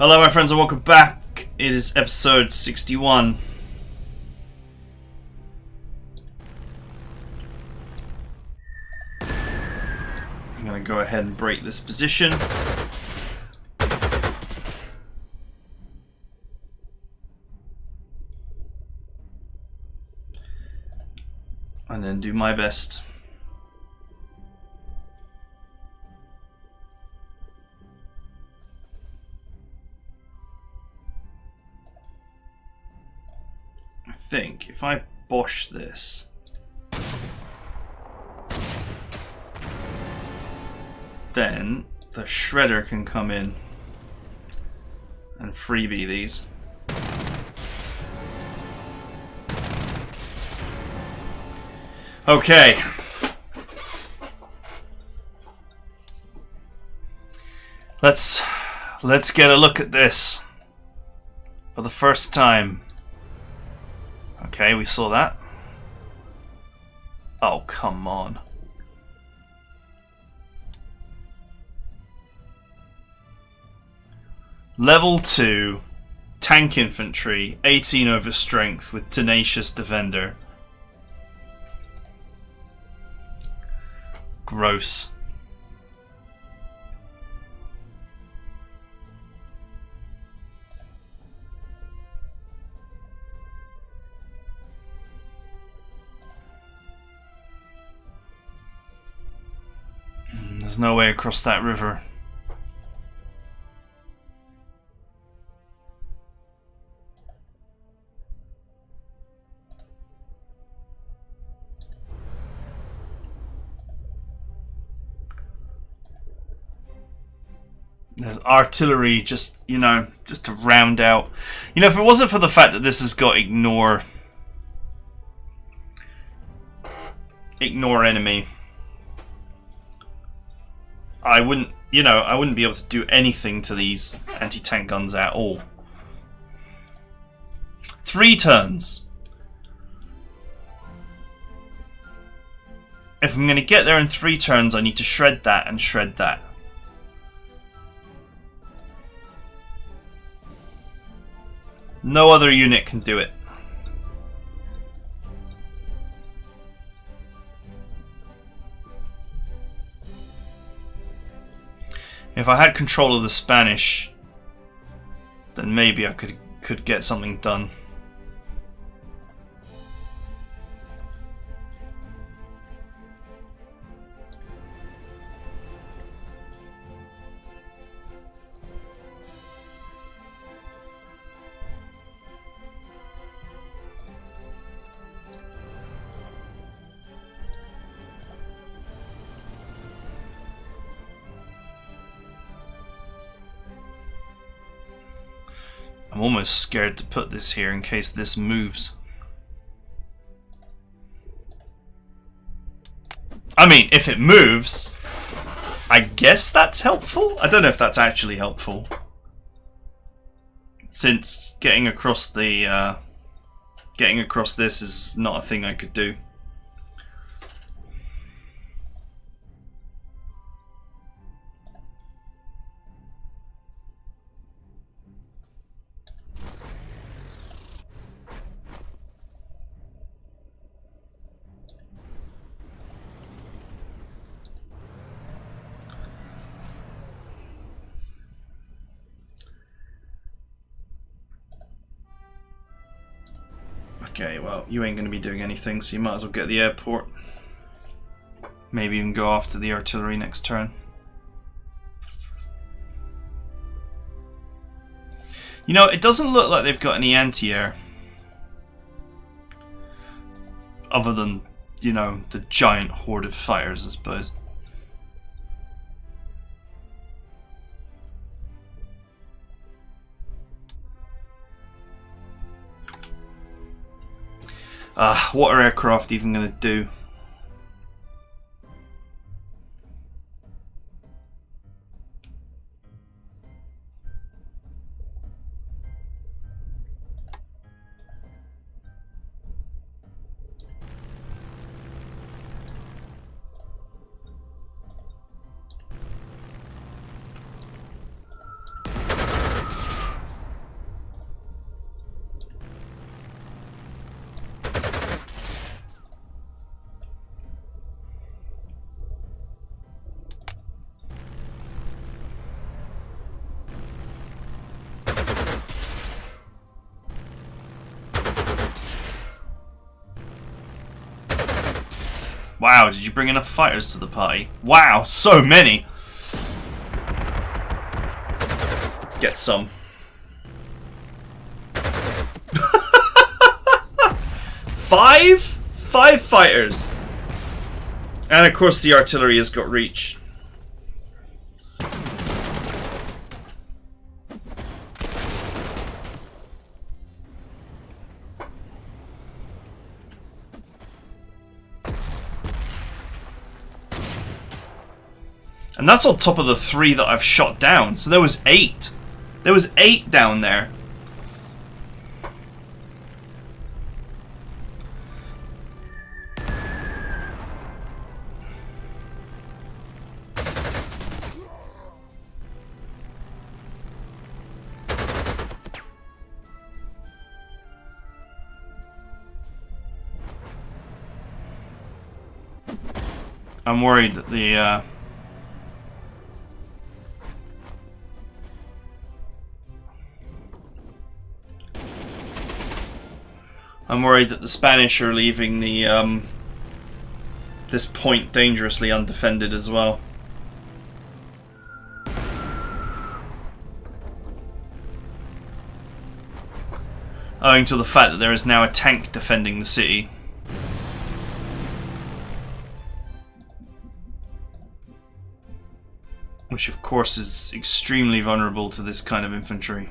Hello my friends and welcome back. It is episode 61. I'm going to go ahead and break this position. And then do my best. I think if I bosh this, then the shredder can come in and freebie these. Okay. Let's get a look at this for the first time. Okay, we saw that. Oh, come on. Level 2 tank infantry, 18 over strength with tenacious defender. Gross. There's no way across that river. There's artillery just, just to round out. If it wasn't for the fact that this has got ignore enemy, I wouldn't be able to do anything to these anti-tank guns at all. 3 turns. If I'm going to get there in 3 turns, I need to shred that and shred that. No other unit can do it. If I had control of the Spanish, then maybe I could get something done. I'm almost scared to put this here in case this moves. I mean, if it moves, I guess that's helpful. I don't know if that's actually helpful, since getting across this is not a thing I could do. Okay, well, you ain't going to be doing anything, so you might as well get the airport. Maybe even go after the artillery next turn. It doesn't look like they've got any anti-air. Other than, the giant horde of fighters, I suppose. What are aircraft even going to do? Wow, did you bring enough fighters to the party? Wow, so many! Get some. Five fighters! And of course the artillery has got reach. And that's on top of the 3 that I've shot down. So there was 8. There was 8 down there. I'm worried that the Spanish are leaving the this point dangerously undefended as well. Owing to the fact that there is now a tank defending the city. Which of course is extremely vulnerable to this kind of infantry.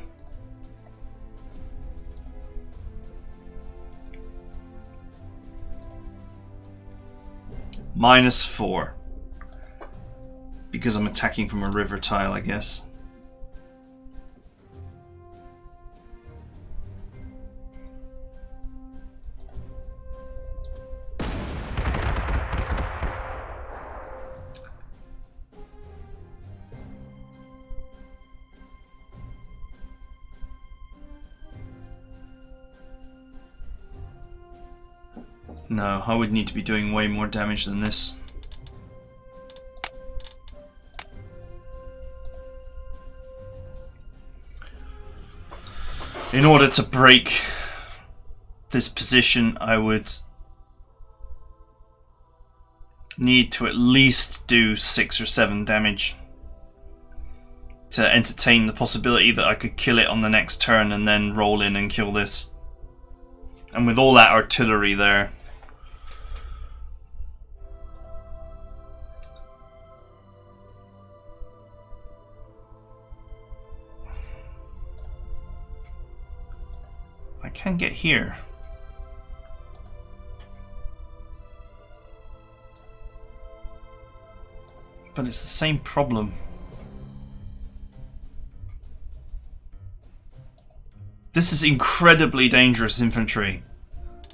-4. Because I'm attacking from a river tile, I guess. No, I would need to be doing way more damage than this. In order to break this position, I would need to at least do 6 or 7 damage to entertain the possibility that I could kill it on the next turn and then roll in and kill this. And with all that artillery there, I can get here. But it's the same problem. This is incredibly dangerous infantry.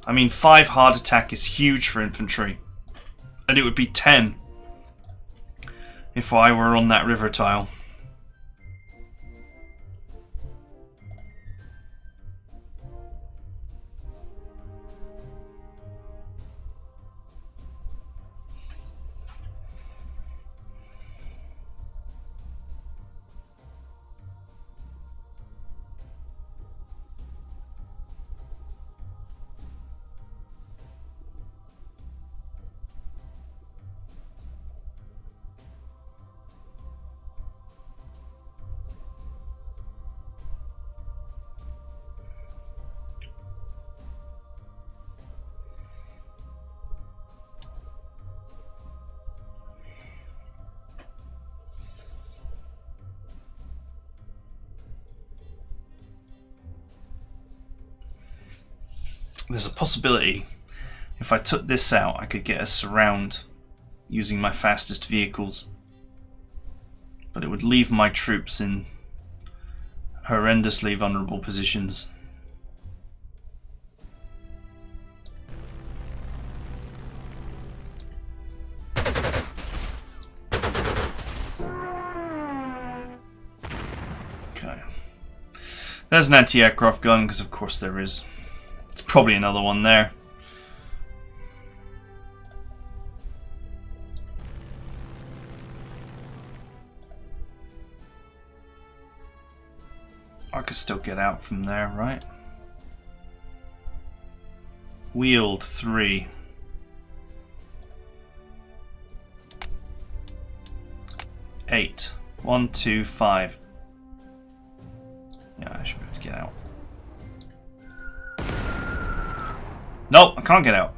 I mean, 5 hard attack is huge for infantry. And it would be 10 if I were on that river tile. There's a possibility if I took this out I could get a surround using my fastest vehicles, but it would leave my troops in horrendously vulnerable positions. Okay, there's an anti-aircraft gun, because of course there is. It's probably another one there. I could still get out from there, right? Wheeled 3. 8. 1, 2, 5. Yeah, I should be able to get out. Nope, I can't get out.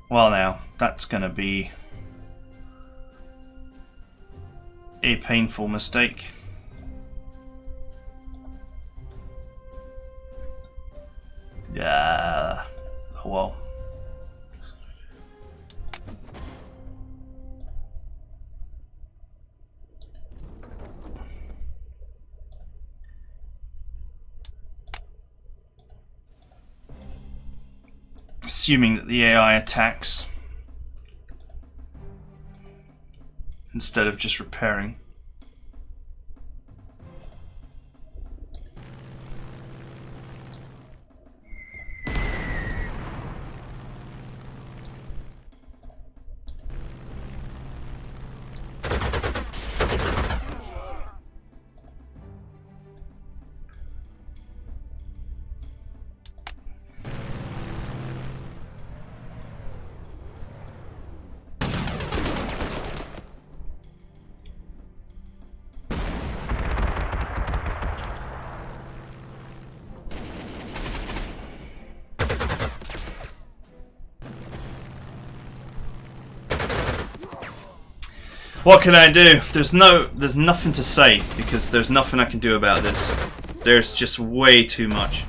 Well now, that's gonna be a painful mistake. Yeah. Oh well. Assuming that the AI attacks instead of just repairing. What can I do? There's nothing to say because there's nothing I can do about this. There's just way too much.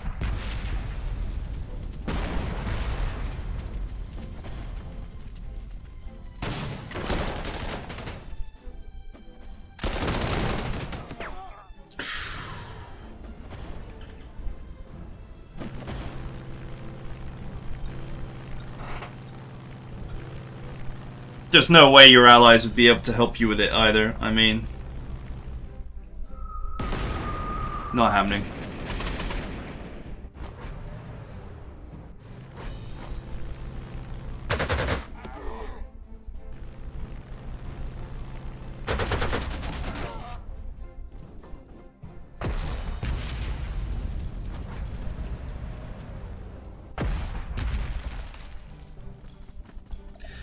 There's no way your allies would be able to help you with it either. I mean, not happening.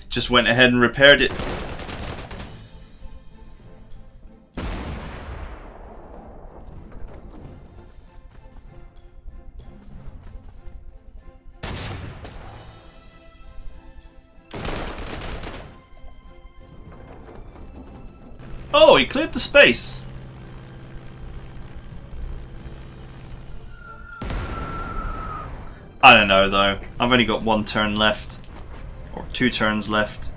Just went ahead and repaired it. Oh, he cleared the space. I don't know though. I've only got one turn left. Or 2 turns left.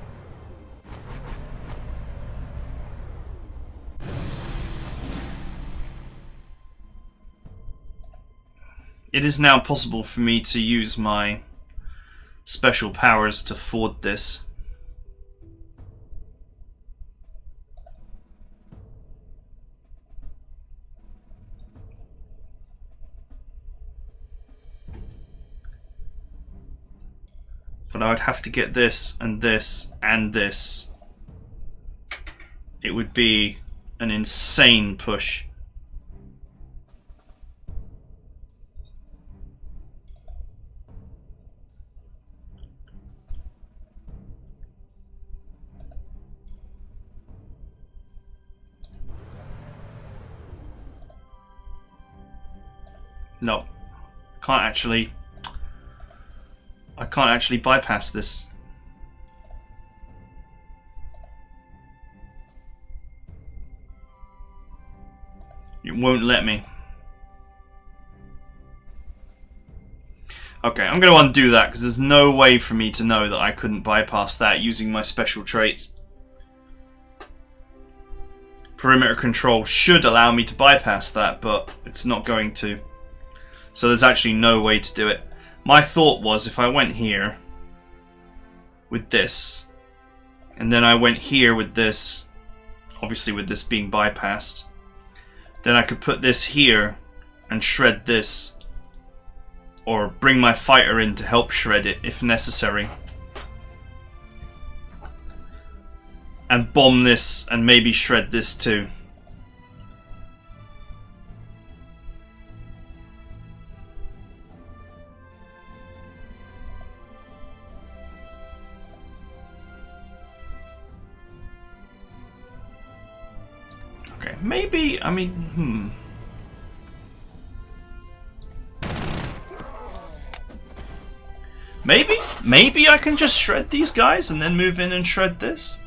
It is now possible for me to use my special powers to ford this. But I would have to get this and this and this. It would be an insane push. No, I can't actually bypass this. It won't let me. Okay, I'm going to undo that because there's no way for me to know that I couldn't bypass that using my special traits. Perimeter control should allow me to bypass that, but it's not going to. So there's actually no way to do it. My thought was if I went here with this, and then I went here with this, obviously with this being bypassed, then I could put this here and shred this, or bring my fighter in to help shred it if necessary, and bomb this and maybe shred this too. Okay, maybe, I mean, Maybe I can just shred these guys and then move in and shred this?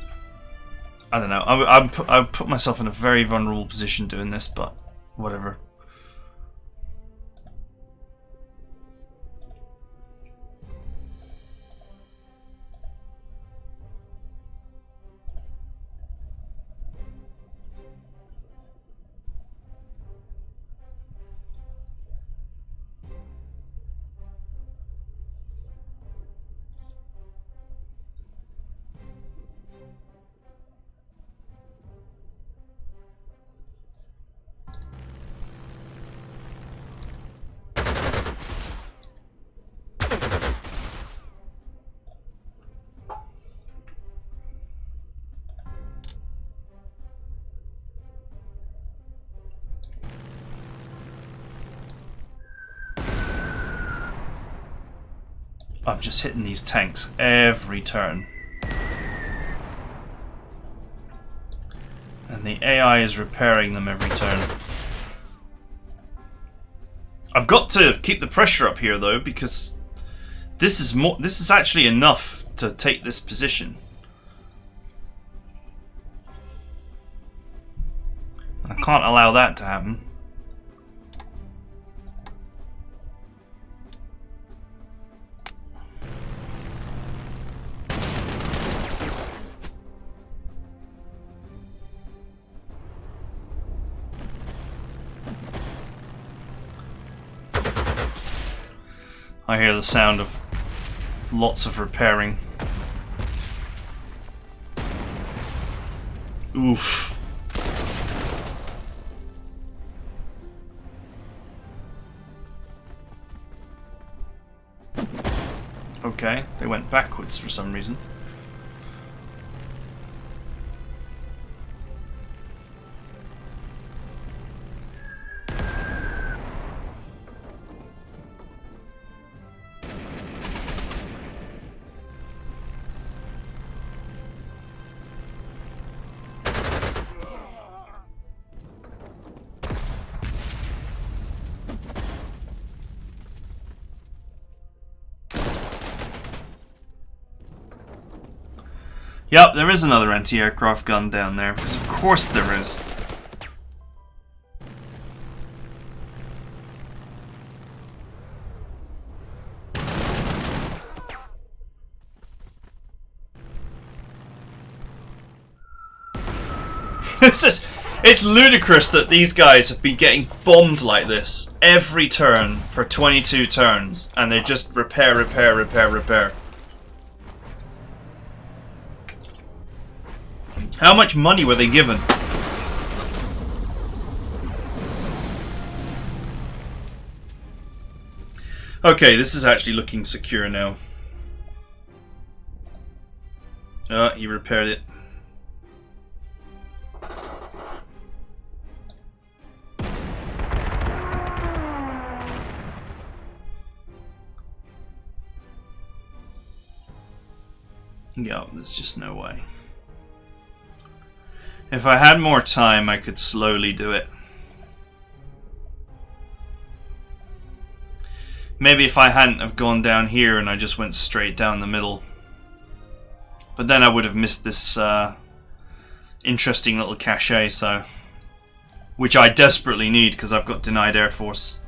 I don't know. I put myself in a very vulnerable position doing this, but whatever. I'm just hitting these tanks every turn. And the AI is repairing them every turn. I've got to keep the pressure up here though, because this is actually enough to take this position. I can't allow that to happen. I hear the sound of lots of repairing. Oof. Okay, they went backwards for some reason. Yep, there is another anti-aircraft gun down there, because of course there is. It's ludicrous that these guys have been getting bombed like this every turn for 22 turns, and they just repair. How much money were they given? Okay, this is actually looking secure now. He repaired it. Yeah, there's just no way. If I had more time, I could slowly do it. Maybe if I hadn't have gone down here and I just went straight down the middle. But then I would have missed this interesting little cache, so... which I desperately need because I've got denied Air Force.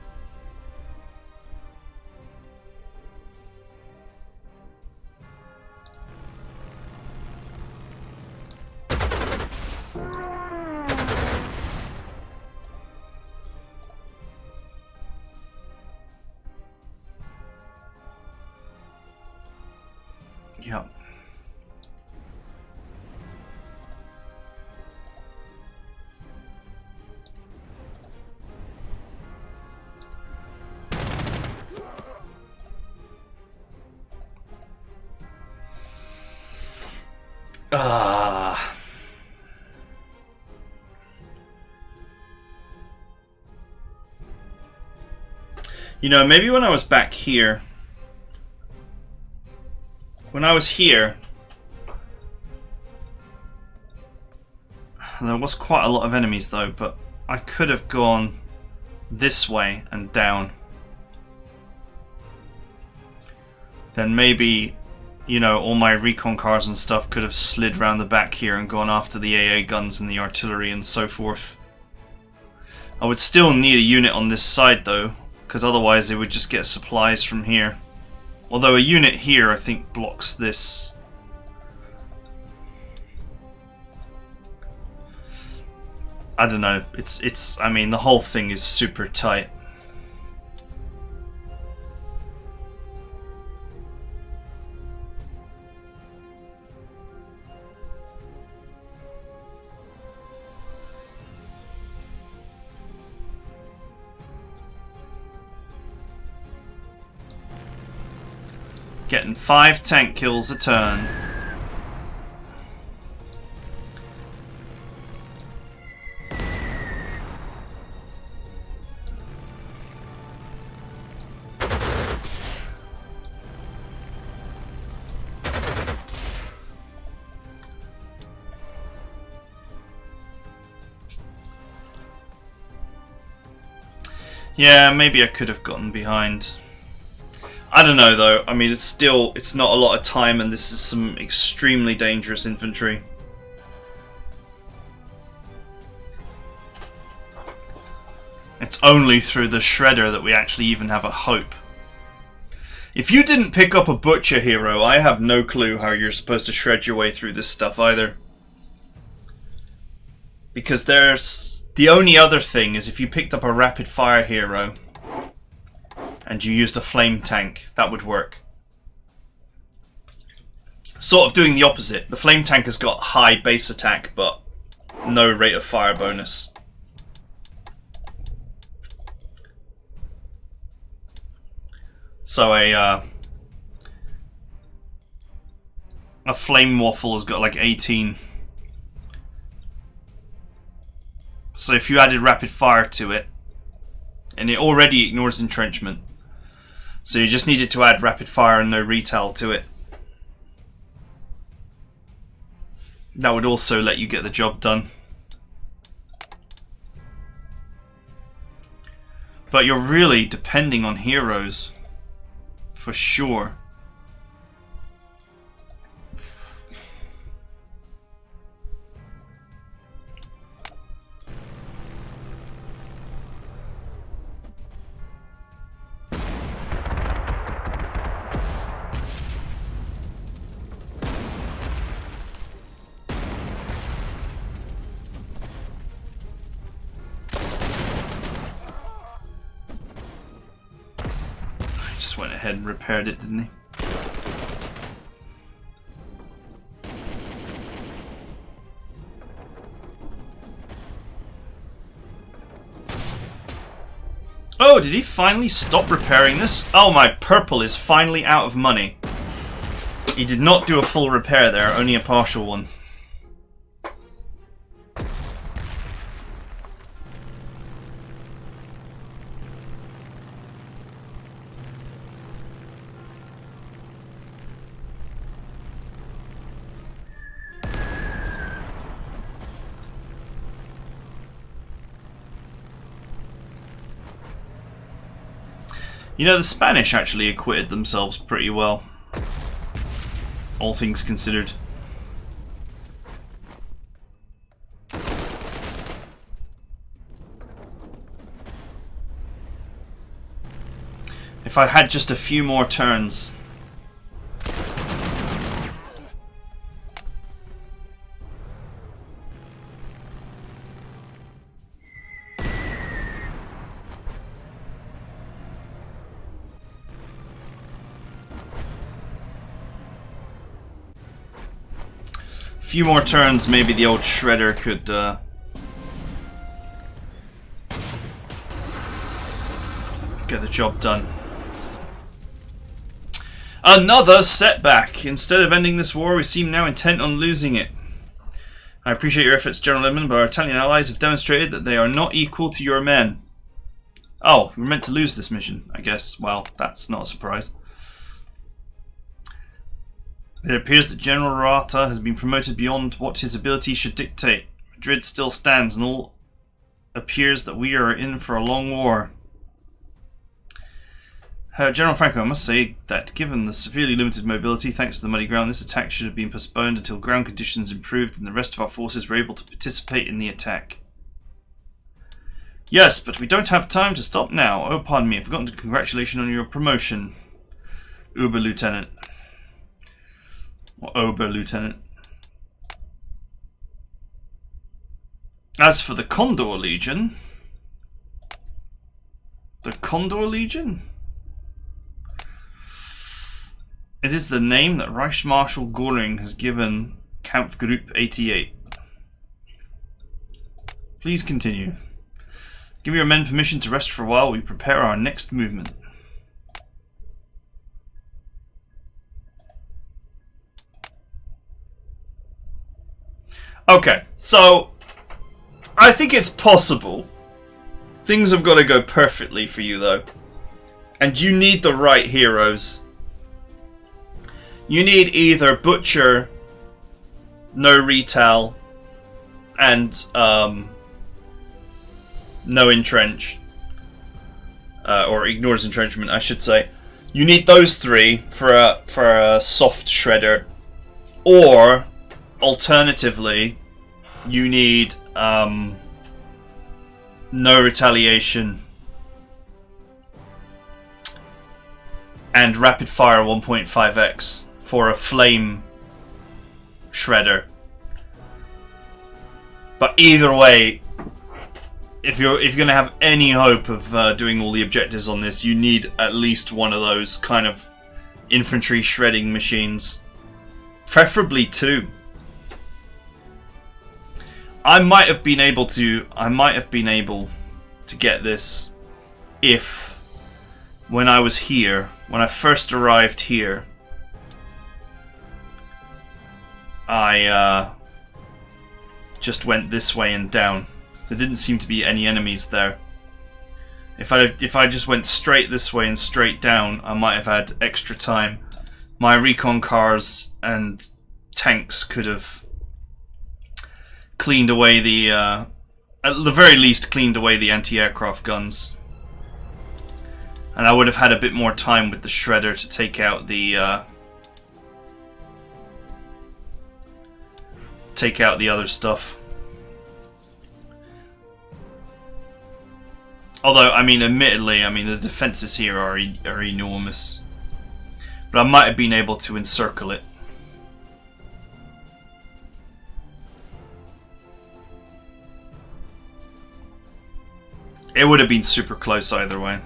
Yep. You know, maybe when I was back here, when I was here, There was quite a lot of enemies though, but I could have gone this way and down. Then maybe, you know, all my recon cars and stuff could have slid around the back here and gone after the AA guns and the artillery and so forth. I would still need a unit on this side though, because otherwise they would just get supplies from here. Although a unit here I think blocks this. I don't know, I mean the whole thing is super tight. Getting 5 tank kills a turn. Yeah, maybe I could have gotten behind. I don't know though, I mean it's not a lot of time and this is some extremely dangerous infantry. It's only through the shredder that we actually even have a hope. If you didn't pick up a butcher hero, I have no clue how you're supposed to shred your way through this stuff either. Because the only other thing is if you picked up a rapid fire hero and you used a flame tank, that would work. Sort of doing the opposite. The flame tank has got high base attack but no rate of fire bonus. So a flame waffle has got like 18. So if you added rapid fire to it, and it already ignores entrenchment, so you just needed to add rapid fire and no retail to it, that would also let you get the job done. But you're really depending on heroes, for sure. Went ahead and repaired it, didn't he? Oh, did he finally stop repairing this? Oh, my purple is finally out of money. He did not do a full repair there, only a partial one. You know, the Spanish actually acquitted themselves pretty well, all things considered. If I had just a few more turns. Few more turns, maybe the old shredder could get the job done. Another setback. Instead of ending this war, we seem now intent on losing it. I appreciate your efforts, General TheEdmon, but our Italian allies have demonstrated that they are not equal to your men. Oh, we're meant to lose this mission, I guess. Well, that's not a surprise. It appears that General Rata has been promoted beyond what his ability should dictate. Madrid still stands, and all appears that we are in for a long war. General Franco, I must say that given the severely limited mobility thanks to the muddy ground, this attack should have been postponed until ground conditions improved and the rest of our forces were able to participate in the attack. Yes, but we don't have time to stop now. Oh, pardon me, I've forgotten to congratulate you on your promotion, Oberlieutenant. Or Oberlieutenant. As for the Condor Legion... The Condor Legion? It is the name that Reichsmarschall Göring has given Kampfgruppe 88. Please continue. Give your men permission to rest for a while while we prepare our next movement. Okay, so I think it's possible. Things have got to go perfectly for you though. And you need the right heroes. You need either Butcher, no Retail, and no Entrench. Or ignores entrenchment, I should say. You need those three for a soft shredder. Or, alternatively, you need no retaliation and rapid fire 1.5x for a flame shredder. But either way, if you're going to have any hope of doing all the objectives on this, you need at least one of those kind of infantry shredding machines, preferably two. I might have been able to get this if when I was here, when I first arrived here, I just went this way and down. There didn't seem to be any enemies there. If I just went straight this way and straight down, I might have had extra time. My recon cars and tanks could have cleaned away the, at the very least, cleaned away the anti-aircraft guns. And I would have had a bit more time with the shredder to take out the other stuff. Although, I mean, admittedly, the defenses here are enormous. But I might have been able to encircle it. It would have been super close either way.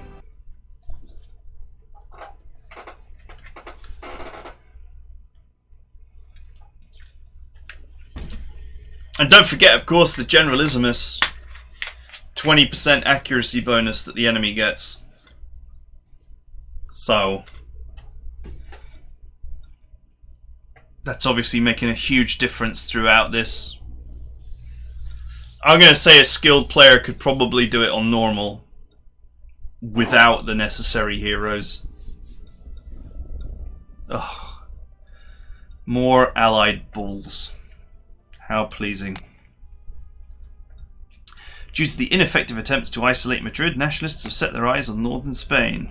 And don't forget, of course, the Generalissimus 20% accuracy bonus that the enemy gets. So that's obviously making a huge difference throughout this. I'm going to say a skilled player could probably do it on normal without the necessary heroes. Ugh. More allied bulls. How pleasing. Due to the ineffective attempts to isolate Madrid, nationalists have set their eyes on northern Spain.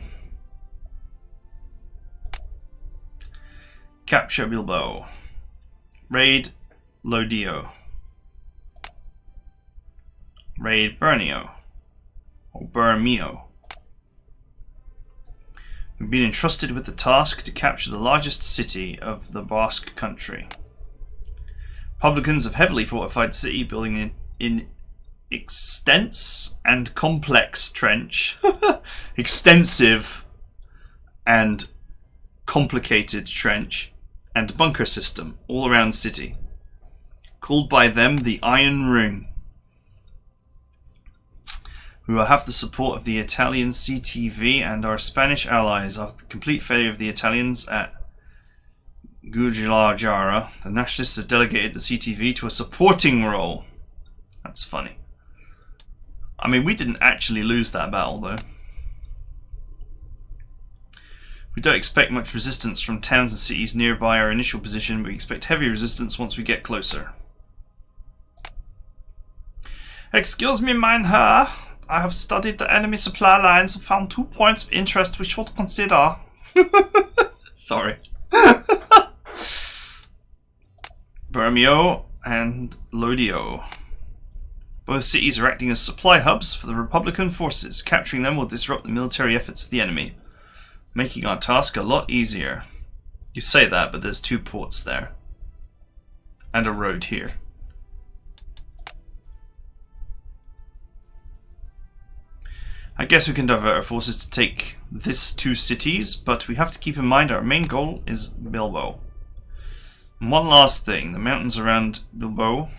Capture Bilbao. Raid Lodeo. Raid Bernio. Or Bermeo. We've been entrusted with the task to capture the largest city of the Basque country. Republicans have heavily fortified the city, building in extensive and complex trench. Extensive and complicated trench and bunker system all around the city, called by them the Iron Ring. We will have the support of the Italian CTV and our Spanish allies. After the complete failure of the Italians at Guadalajara, the nationalists have delegated the CTV to a supporting role. That's funny. I mean, we didn't actually lose that battle, though. We don't expect much resistance from towns and cities nearby our initial position, but we expect heavy resistance once we get closer. Excuse me, mein Herr. I have studied the enemy supply lines and found 2 points of interest we should consider. Sorry. Bermeo and Lodio. Both cities are acting as supply hubs for the Republican forces. Capturing them will disrupt the military efforts of the enemy, making our task a lot easier. You say that, but there's 2 ports there. And a road here. I guess we can divert our forces to take this 2 cities, but we have to keep in mind our main goal is Bilbo. And one last thing, the mountains around Bilbo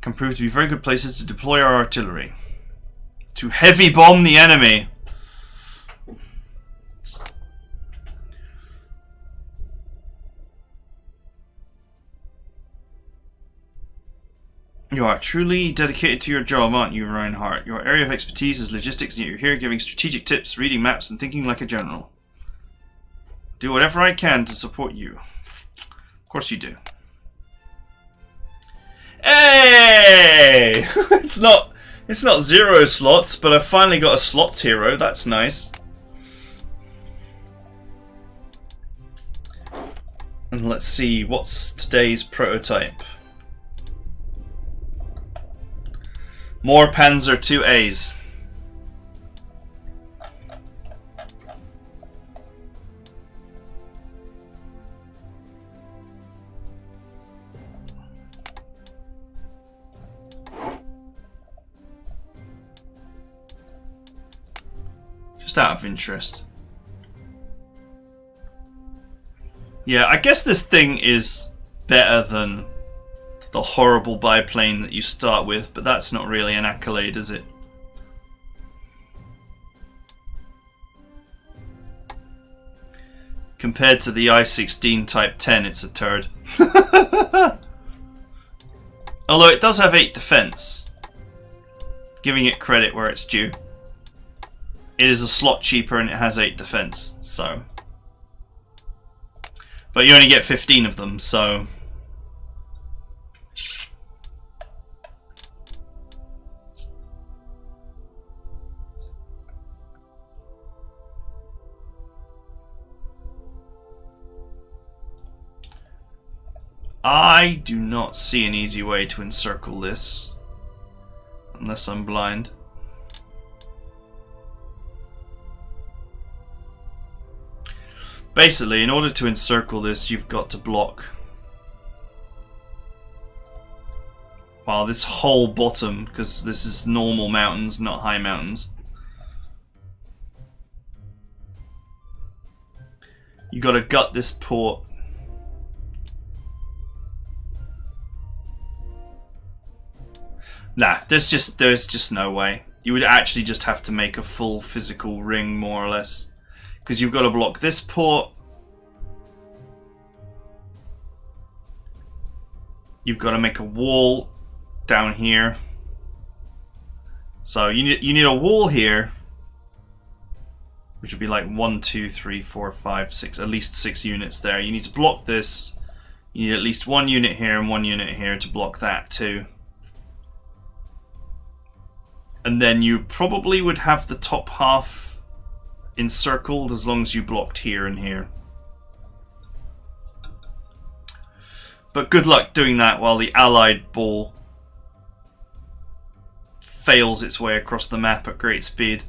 can prove to be very good places to deploy our artillery. To heavy bomb the enemy! You are truly dedicated to your job, aren't you, Reinhardt? Your area of expertise is logistics, and yet you're here giving strategic tips, reading maps, and thinking like a general. Do whatever I can to support you. Of course you do. Hey! It's not 0 slots, but I finally got a slots hero. That's nice. And let's see, what's today's prototype? More Panzer 2As. Just out of interest. Yeah, I guess this thing is better than the horrible biplane that you start with, but that's not really an accolade, is it? Compared to the I-16 Type 10, it's a turd. Although it does have 8 defense. Giving it credit where it's due. It is a slot cheaper and it has 8 defense, so... But you only get 15 of them, so... I do not see an easy way to encircle this. Unless I'm blind. Basically, in order to encircle this, you've got to block. Well, this whole bottom, because this is normal mountains, not high mountains. You got to gut this port. Nah, there's just no way. You would actually just have to make a full physical ring, more or less. Because you've got to block this port. You've got to make a wall down here. So you need a wall here, which would be like 1, 2, 3, 4, 5, 6, at least 6 units there. You need to block this. You need at least 1 unit here and 1 unit here to block that too. And then you probably would have the top half encircled as long as you blocked here and here. But good luck doing that while the Allied ball fails its way across the map at great speed.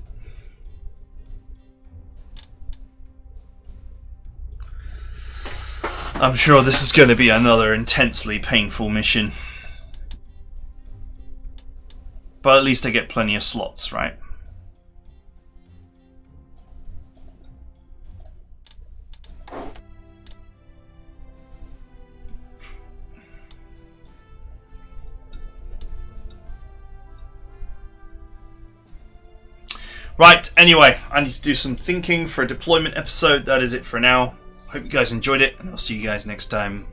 I'm sure this is going to be another intensely painful mission. But at least I get plenty of slots, right? Right, anyway, I need to do some thinking for a deployment episode. That is it for now. Hope you guys enjoyed it, and I'll see you guys next time.